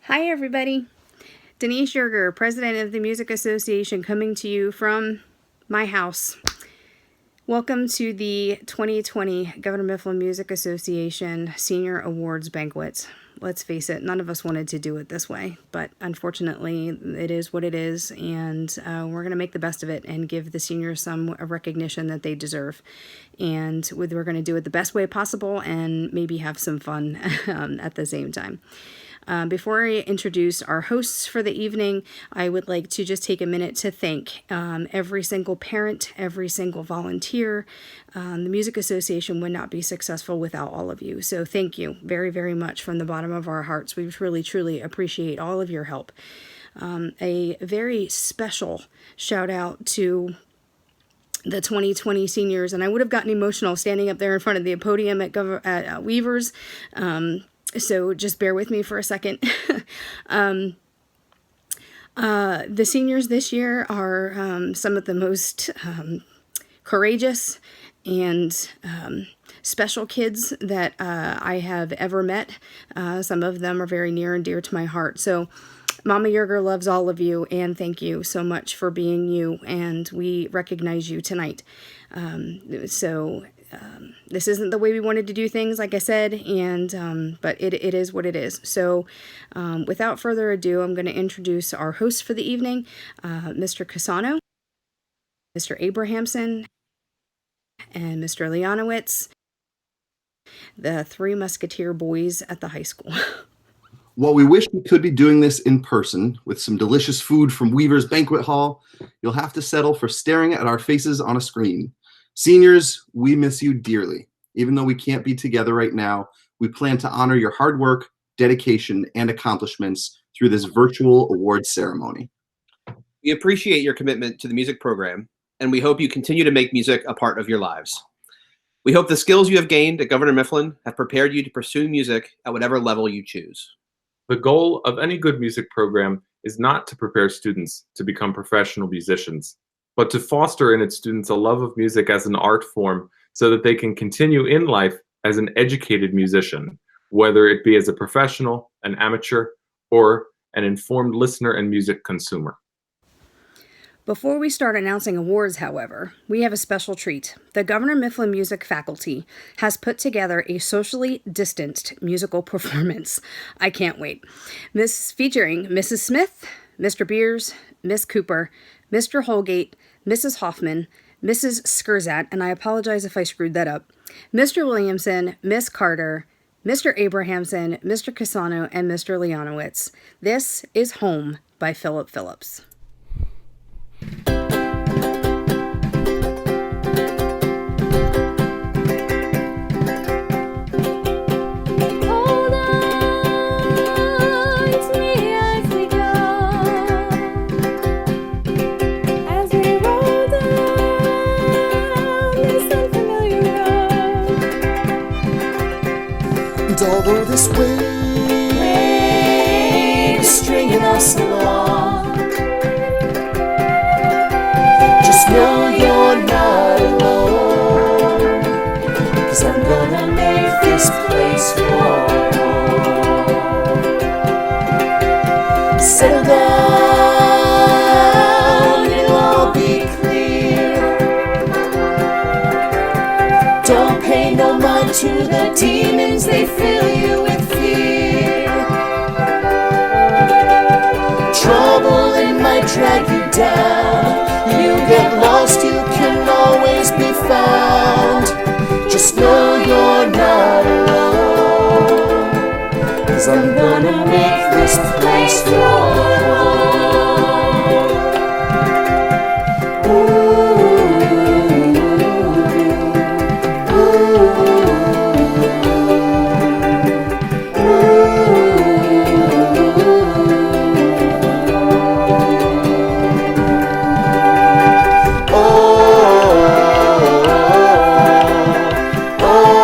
Hi, everybody. Denise Yerger, President of the Music Association, coming to you from my house. Welcome to the 2020 Governor Mifflin Music Association Senior Awards Banquet. Let's face it, none of us wanted to do it this way, but unfortunately, it is what it is, and we're going to make the best of it and give the seniors some recognition that they deserve. And we're going to do it the best way possible and maybe have some fun at the same time. Before I introduce our hosts for the evening, I would like to just take a minute to thank every single parent, every single volunteer. The Music Association would not be successful without all of you. So thank you very, very much from the bottom of our hearts. We really, truly appreciate all of your help. A very special shout out to the 2020 seniors, and I would have gotten emotional standing up there in front of the podium at Weaver's. So just bear with me for a second. The seniors this year are some of the most courageous and special kids that I have ever met. Some of them are very near and dear to my heart. So Mama Yerger loves all of you, and thank you so much for being you, and we recognize you tonight. This isn't the way we wanted to do things, like I said, and but it is what it is. So without further ado, I'm going to introduce our hosts for the evening, Mr. Casano, Mr. Abrahamson, and Mr. Leonowitz, the three musketeer boys at the high school. While we wish we could be doing this in person with some delicious food from Weaver's Banquet Hall, you'll have to settle for staring at our faces on a screen. Seniors, we miss you dearly. Even though we can't be together right now, we plan to honor your hard work, dedication, and accomplishments through this virtual awards ceremony. We appreciate your commitment to the music program, and we hope you continue to make music a part of your lives. We hope the skills you have gained at Governor Mifflin have prepared you to pursue music at whatever level you choose. The goal of any good music program is not to prepare students to become professional musicians, but to foster in its students a love of music as an art form so that they can continue in life as an educated musician, whether it be as a professional, an amateur, or an informed listener and music consumer. Before we start announcing awards, however, we have a special treat. The Governor Mifflin Music faculty has put together a socially distanced musical performance. I can't wait. Featuring Mrs. Smith, Mr. Beers, Miss Cooper, Mr. Holgate, Mrs. Hoffman, Mrs. Skurzat, and I apologize if I screwed that up, Mr. Williamson, Miss Carter, Mr. Abrahamson, Mr. Casano, and Mr. Leonowitz. This is Home by Philip Phillips. Although this way is stringing us along, just know you're not alone, 'cause I'm gonna make this place your home. Settle down, it'll all be clear. Don't pay no mind to the demons, they fill you with fear. Trouble, it might drag you down. You get lost, you can always be found. Just know you're not alone, 'cause I'm gonna make this place your home. Oh,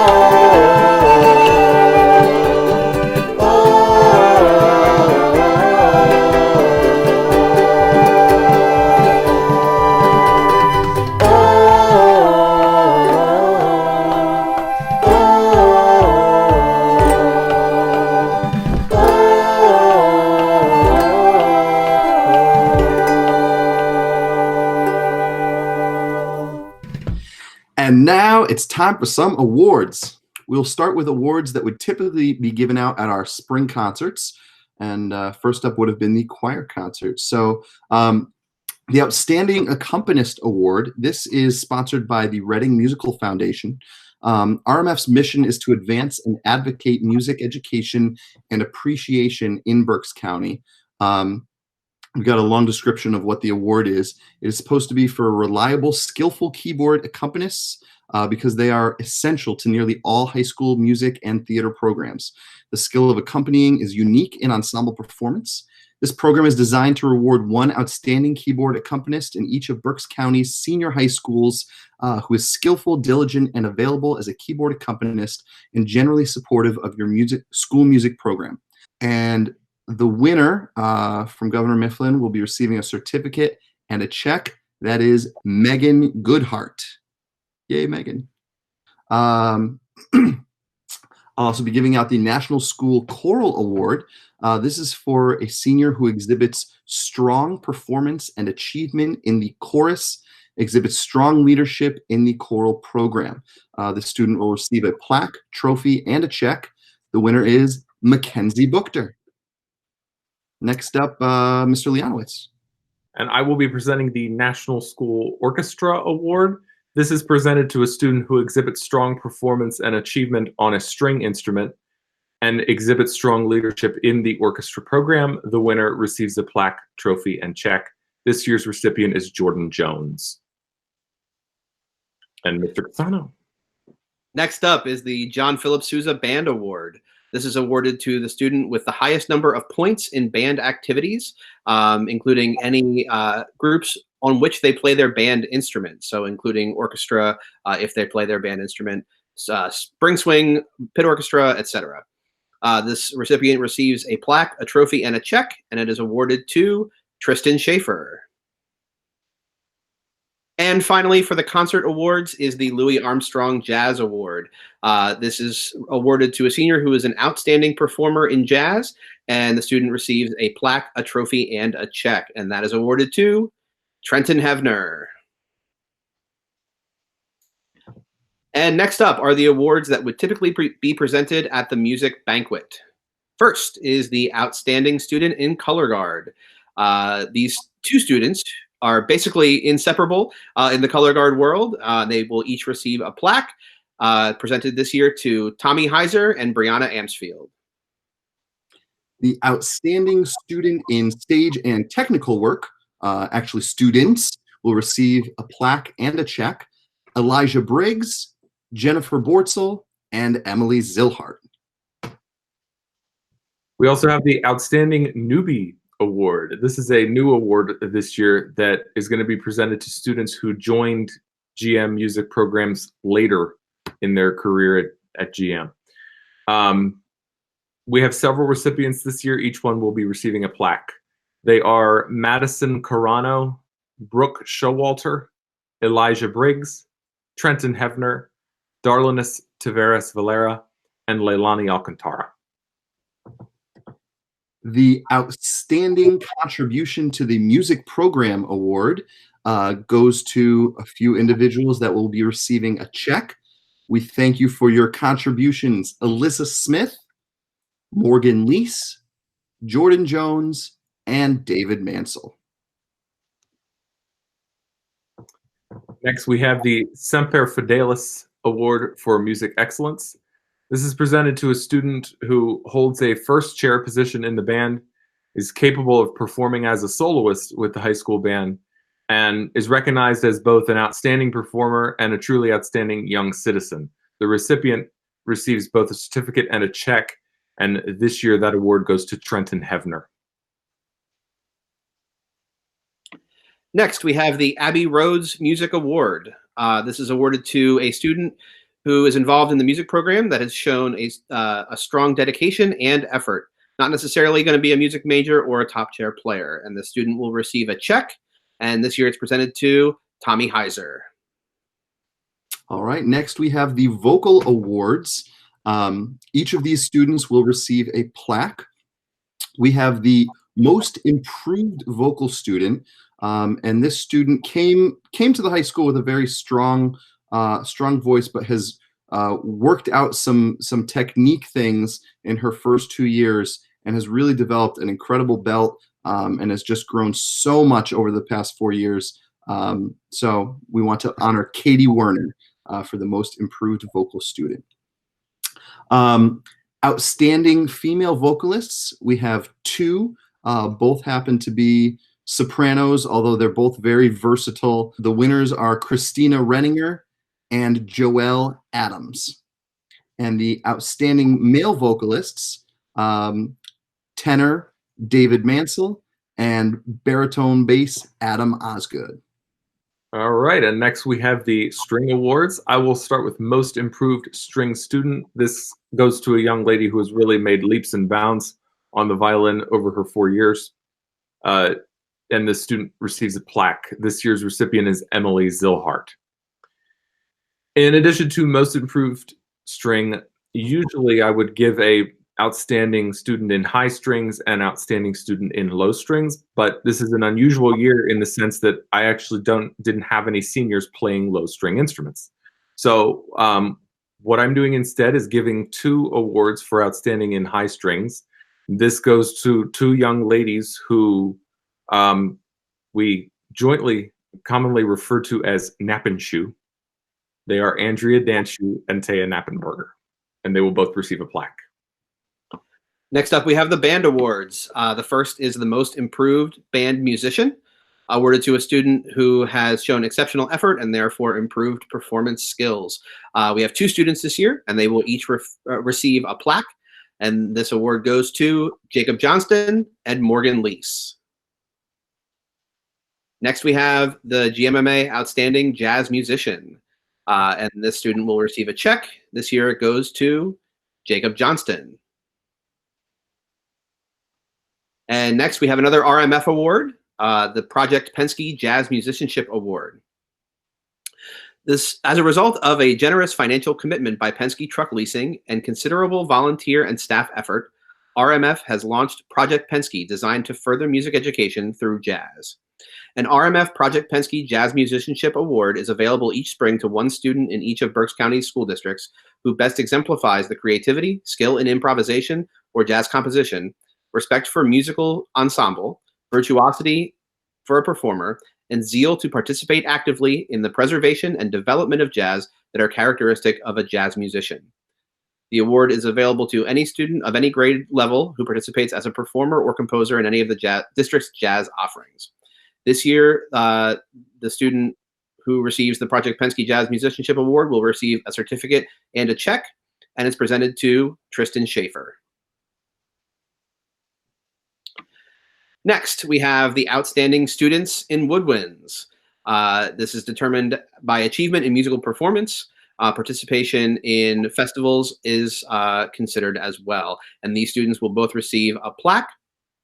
now it's time for some awards. We'll start with awards that would typically be given out at our spring concerts. And first up would have been the choir concert. So the Outstanding Accompanist Award, this is sponsored by the Reading Musical Foundation. RMF's mission is to advance and advocate music education and appreciation in Berks County. We've got a long description of what the award is. It is supposed to be for reliable, skillful keyboard accompanists because they are essential to nearly all high school music and theater programs. The skill of accompanying is unique in ensemble performance. This program is designed to reward one outstanding keyboard accompanist in each of Berks County's senior high schools who is skillful, diligent, and available as a keyboard accompanist and generally supportive of your school music program. And the winner from Governor Mifflin will be receiving a certificate and a check. That is Megan Goodhart. Yay, Megan. I'll also be giving out the National School Choral Award. This is for a senior who exhibits strong performance and achievement in the chorus, exhibits strong leadership in the choral program. The student will receive a plaque, trophy, and a check. The winner is Mackenzie Buchter. Next up, Mr. Leonowitz. And I will be presenting the National School Orchestra Award. This is presented to a student who exhibits strong performance and achievement on a string instrument and exhibits strong leadership in the orchestra program. The winner receives a plaque, trophy, and check. This year's recipient is Jordan Jones. And Mr. Casano. Next up is the John Philip Sousa Band Award. This is awarded to the student with the highest number of points in band activities, including any groups on which they play their band instrument. So including orchestra, if they play their band instrument, spring swing, pit orchestra, etc. This recipient receives a plaque, a trophy, and a check, and it is awarded to Tristan Schaefer. And finally, for the concert awards is the Louis Armstrong Jazz Award. This is awarded to a senior who is an outstanding performer in jazz, and the student receives a plaque, a trophy, and a check, and that is awarded to Trenton Hevner. And next up are the awards that would typically be presented at the music banquet. First is the Outstanding Student in Color Guard. These two students are basically inseparable in the color guard world. They will each receive a plaque presented this year to Tommy Heiser and Brianna Amsfield. The Outstanding Student in Stage and Technical Work, actually students, will receive a plaque and a check. Elijah Briggs, Jennifer Bortzel, and Emily Zilhart. We also have the Outstanding Newbie Award. This is a new award this year that is going to be presented to students who joined GM music programs later in their career at GM. We have several recipients this year. Each one will be receiving a plaque. They are Madison Carano, Brooke Showalter, Elijah Briggs, Trenton Hevner, Darlinus Taveras Valera, and Leilani Alcantara. The Outstanding Contribution to the Music Program Award goes to a few individuals that will be receiving a check. We thank you for your contributions: Alyssa Smith, Morgan Lease, Jordan Jones, and David Mansell. Next, we have the Semper Fidelis Award for Music Excellence. This is presented to a student who holds a first chair position in the band, is capable of performing as a soloist with the high school band, and is recognized as both an outstanding performer and a truly outstanding young citizen. The recipient receives both a certificate and a check, and this year that award goes to Trenton Hevner. Next, we have the Abby Rhodes Music Award. This is awarded to a student who is involved in the music program that has shown a strong dedication and effort. Not necessarily going to be a music major or a top chair player. And the student will receive a check. And this year it's presented to Tommy Heiser. All right, next we have the Vocal Awards. Each of these students will receive a plaque. We have the Most Improved Vocal Student. And this student came to the high school with a very strong strong voice, but has worked out some technique things in her first 2 years and has really developed an incredible belt, and has just grown so much over the past 4 years. So we want to honor Katie Werner for the most improved vocal student. Outstanding female vocalists, we have 2. Both happen to be sopranos, although they're both very versatile. The winners are Christina Renninger and Joelle Adams. And the outstanding male vocalists, tenor David Mansell and baritone bass Adam Osgood. All right, and next we have the string awards. I will start with most improved string student. This goes to a young lady who has really made leaps and bounds on the violin over her 4 years. And the student receives a plaque. This year's recipient is Emily Zilhart. In addition to most improved string, usually I would give a outstanding student in high strings and outstanding student in low strings, but this is an unusual year in the sense that I actually didn't have any seniors playing low string instruments. So what I'm doing instead is giving 2 awards for outstanding in high strings. This goes to 2 young ladies who we jointly commonly refer to as Nappenshoe. They are Andrea Danshoe and Taya Nappenberger, and they will both receive a plaque. Next up, we have the band awards. The first is the most improved band musician, awarded to a student who has shown exceptional effort and therefore improved performance skills. We have 2 students this year, and they will each receive a plaque. And this award goes to Jacob Johnston and Morgan Lease. Next, we have the GMMA Outstanding Jazz Musician. And this student will receive a check. This year it goes to Jacob Johnston. And next we have another RMF award, the Project Penske Jazz Musicianship Award. This, as a result of a generous financial commitment by Penske Truck Leasing and considerable volunteer and staff effort, RMF has launched Project Penske, designed to further music education through jazz. An RMF Project Penske Jazz Musicianship Award is available each spring to 1 student in each of Berks County's school districts who best exemplifies the creativity, skill in improvisation or jazz composition, respect for musical ensemble, virtuosity for a performer, and zeal to participate actively in the preservation and development of jazz that are characteristic of a jazz musician. The award is available to any student of any grade level who participates as a performer or composer in any of the district's jazz offerings. This year, the student who receives the Project Penske Jazz Musicianship Award will receive a certificate and a check, and it's presented to Tristan Schaefer. Next, we have the Outstanding Students in Woodwinds. This is determined by achievement in musical performance. Participation in festivals is considered as well. And these students will both receive a plaque.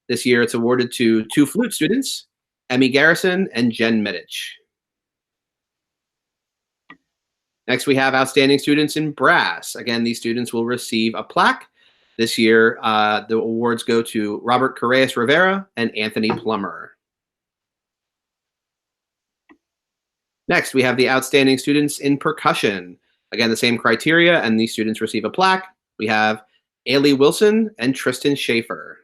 This year, it's awarded to 2 flute students, Emmy Garrison and Jen Middich. Next, we have Outstanding Students in Brass. Again, these students will receive a plaque. This year, the awards go to Robert Correas Rivera and Anthony Plummer. Next, we have the Outstanding Students in Percussion. Again, the same criteria, and these students receive a plaque. We have Ailey Wilson and Tristan Schaefer.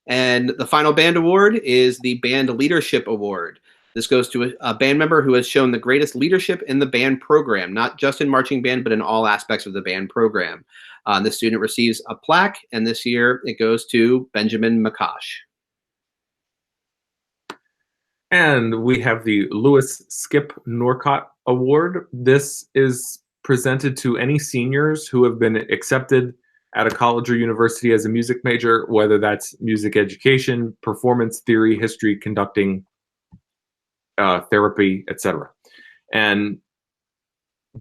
And the final band award is the Band Leadership Award. This goes to a band member who has shown the greatest leadership in the band program, not just in marching band, but in all aspects of the band program. This student receives a plaque, and this year it goes to Benjamin McCosh. And we have the Lewis Skip Norcott Award. This is presented to any seniors who have been accepted at a college or university as a music major, whether that's music education, performance theory, history, conducting, therapy, etc. And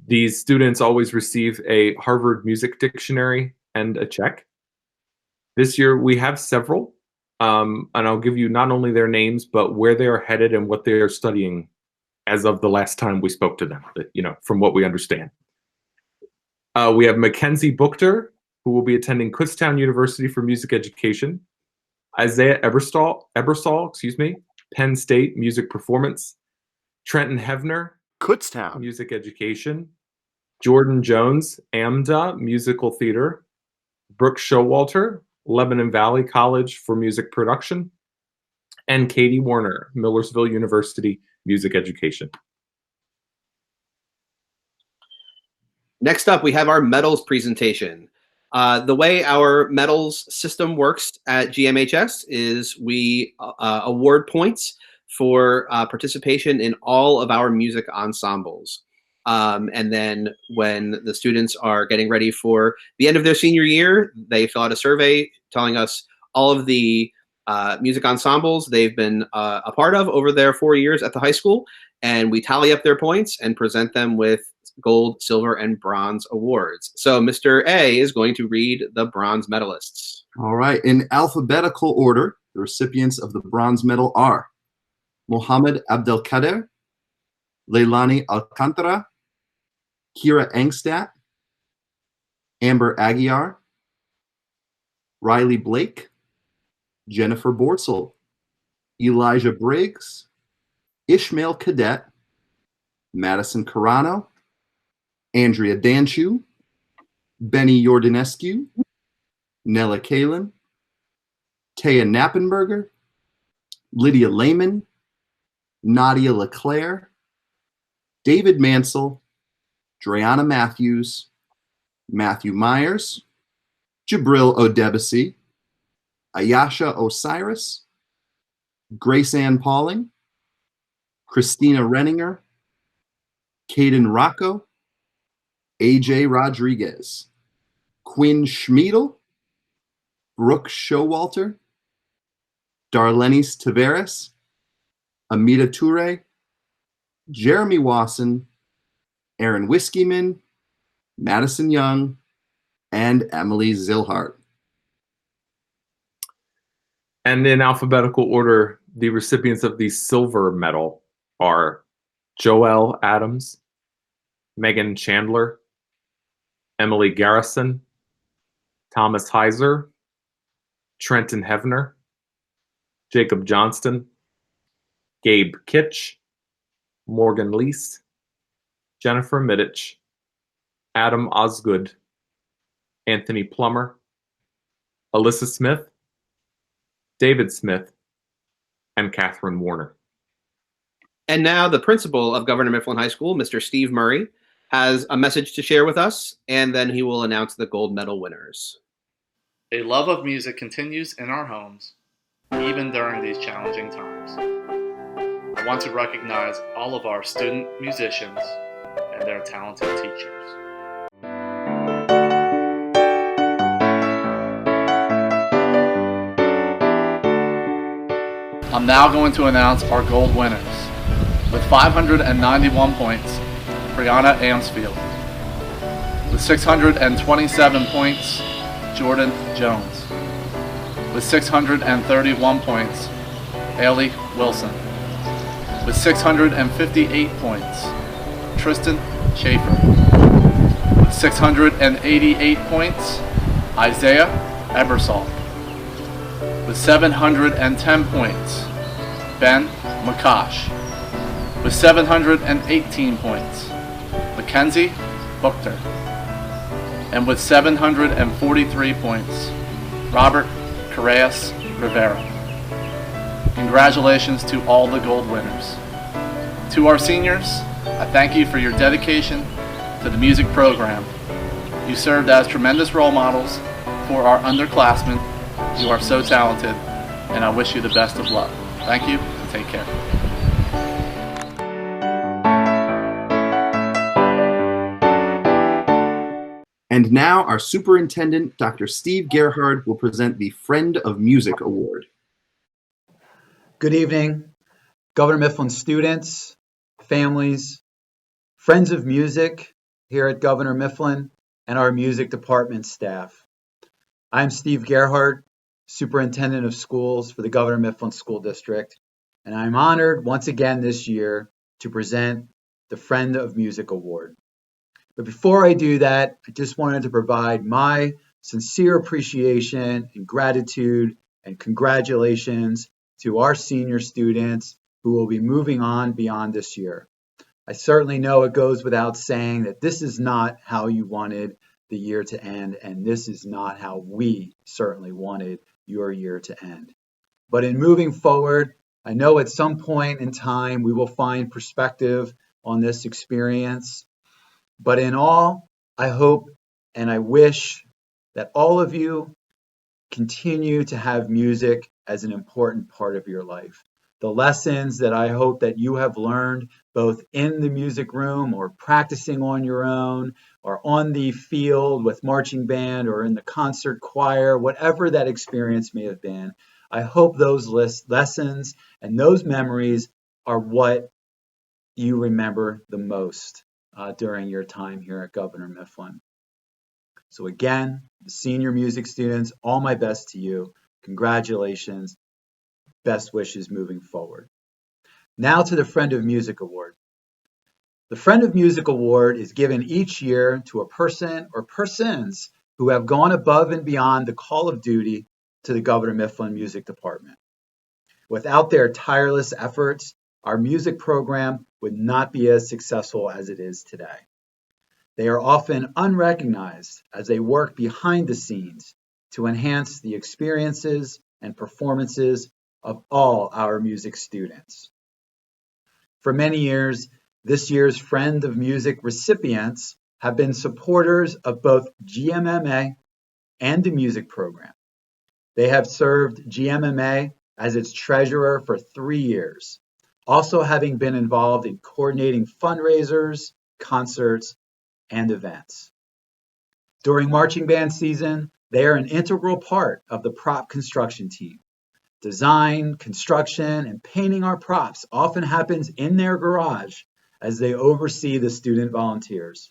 these students always receive a Harvard Music Dictionary and a check. This year we have several, and I'll give you not only their names, but where they are headed and what they are studying as of the last time we spoke to them, from what we understand. We have Mackenzie Buchter, who will be attending Kutztown University for music education. Isaiah Ebersol, Penn State Music Performance, Trenton Hefner, Kutztown. Music Education, Jordan Jones, AMDA Musical Theater, Brooke Showalter, Lebanon Valley College for Music Production, and Katie Warner, Millersville University Music Education. Next up, we have our medals presentation. The way our medals system works at GMHS is we award points for participation in all of our music ensembles. And then when the students are getting ready for the end of their senior year, they fill out a survey telling us all of the music ensembles they've been a part of over their 4 years at the high school. And we tally up their points and present them with gold, silver, and bronze awards. So Mr. A is going to read the bronze medalists. All right. In alphabetical order, the recipients of the bronze medal are Mohammed Abdelkader, Leilani Alcantara, Kira Engstadt, Amber Aguiar, Riley Blake, Jennifer Bortzel, Elijah Briggs, Ishmael Cadet, Madison Carano, Andrea Danchu, Benny Jordanescu, Nella Kalin, Taya Knappenberger, Lydia Lehman, Nadia LeClaire, David Mansell, Dreana Matthews, Matthew Myers, Jabril Odebisi, Ayasha Osiris, Grace Ann Pauling, Christina Renninger, Caden Rocco, AJ Rodriguez, Quinn Schmiedel, Brooke Showalter, Darlenis Tavares, Amita Toure, Jeremy Wasson, Aaron Whiskeyman, Madison Young, and Emily Zilhart. And in alphabetical order, the recipients of the silver medal are Joelle Adams, Megan Chandler, Emily Garrison, Thomas Heiser, Trenton Hefner, Jacob Johnston, Gabe Kitch, Morgan Lease, Jennifer Middich, Adam Osgood, Anthony Plummer, Alyssa Smith, David Smith, and Catherine Warner. And now the principal of Governor Mifflin High School, Mr. Steve Murray, has a message to share with us, and then he will announce the gold medal winners. A love of music continues in our homes, even during these challenging times. I want to recognize all of our student musicians and their talented teachers. I'm now going to announce our gold winners. With 591 points, Brianna Amsfield. With 627 points, Jordan Jones. With 631 points, Haley Wilson. With 658 points, Tristan Schaefer. With 688 points, Isaiah Ebersol. With 710 points, Ben McCosh. With 718 points, Mackenzie Buchter. And with 743 points, Robert Correas Rivera. Congratulations to all the gold winners. To our seniors, I thank you for your dedication to the music program. You served as tremendous role models for our underclassmen. You are so talented, and I wish you the best of luck. Thank you, and take care. And now our superintendent, Dr. Steve Gerhard, will present the Friend of Music Award. Good evening, Governor Mifflin students, families, friends of music here at Governor Mifflin, and our music department staff. I'm Steve Gerhard, Superintendent of Schools for the Governor Mifflin School District, and I'm honored once again this year to present the Friend of Music Award. But before I do that, I just wanted to provide my sincere appreciation and gratitude and congratulations to our senior students who will be moving on beyond this year. I certainly know it goes without saying that this is not how you wanted the year to end, and this is not how we certainly wanted your year to end. But in moving forward, I know at some point in time we will find perspective on this experience. But in all, I hope and I wish that all of you continue to have music as an important part of your life. The lessons that I hope that you have learned both in the music room or practicing on your own or on the field with marching band or in the concert choir, whatever that experience may have been, I hope those lessons and those memories are what you remember the most during your time here at Governor Mifflin. So again, the senior music students, all my best to you. Congratulations. Best wishes moving forward. Now to the Friend of Music Award. The Friend of Music Award is given each year to a person or persons who have gone above and beyond the call of duty to the Governor Mifflin Music Department. Without their tireless efforts, our music program would not be as successful as it is today. They are often unrecognized as they work behind the scenes to enhance the experiences and performances of all our music students. For many years, this year's Friend of Music recipients have been supporters of both GMMA and the music program. They have served GMMA as its treasurer for 3 years, also having been involved in coordinating fundraisers, concerts, and events. During marching band season, they are an integral part of the prop construction team. Design, construction, and painting our props often happens in their garage as they oversee the student volunteers.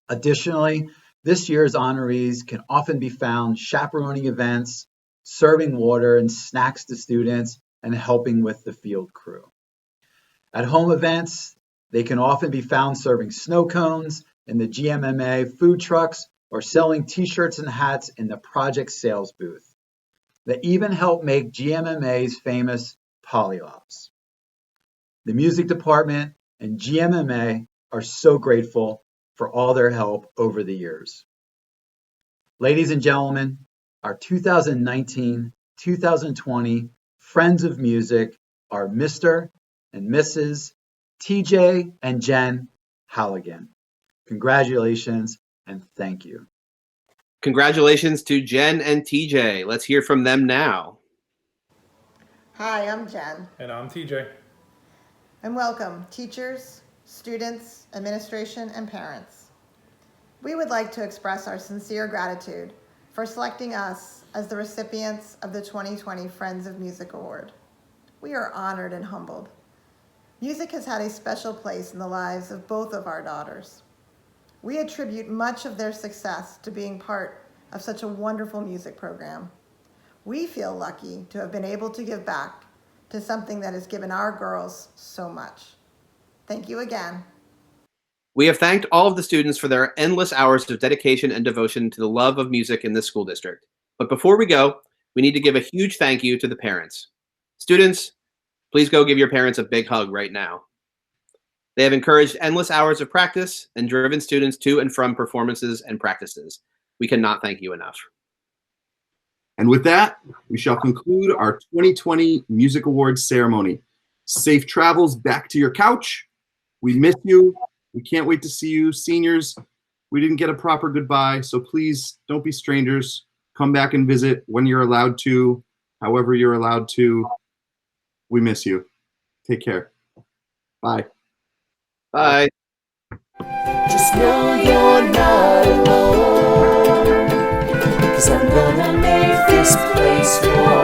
Additionally, this year's honorees can often be found chaperoning events, serving water and snacks to students, and helping with the field crew. At home events, they can often be found serving snow cones in the GMMA food trucks or selling t-shirts and hats in the project sales booth. They even help make GMMA's famous polylofts. The music department and GMMA are so grateful for all their help over the years. Ladies and gentlemen, our 2019-2020 Friends of Music are Mr. and Mrs. TJ and Jen Halligan. Congratulations and thank you. Congratulations to Jen and TJ. Let's hear from them now. Hi, I'm Jen. And I'm TJ. And welcome, teachers, students, administration, and parents. We would like to express our sincere gratitude for selecting us as the recipients of the 2020 Friends of Music Award. We are honored and humbled. Music has had a special place in the lives of both of our daughters. We attribute much of their success to being part of such a wonderful music program. We feel lucky to have been able to give back to something that has given our girls so much. Thank you again. We have thanked all of the students for their endless hours of dedication and devotion to the love of music in this school district. But before we go, we need to give a huge thank you to the parents. Students, please go give your parents a big hug right now. They have encouraged endless hours of practice and driven students to and from performances and practices. We cannot thank you enough. And with that, we shall conclude our 2020 Music Awards ceremony. Safe travels back to your couch. We miss you. We can't wait to see you. Seniors, we didn't get a proper goodbye, so please don't be strangers. Come back and visit when you're allowed to, however you're allowed to. We miss you. Take care. Bye. Bye. Just know you're not alone, 'cause I'm gonna make this place your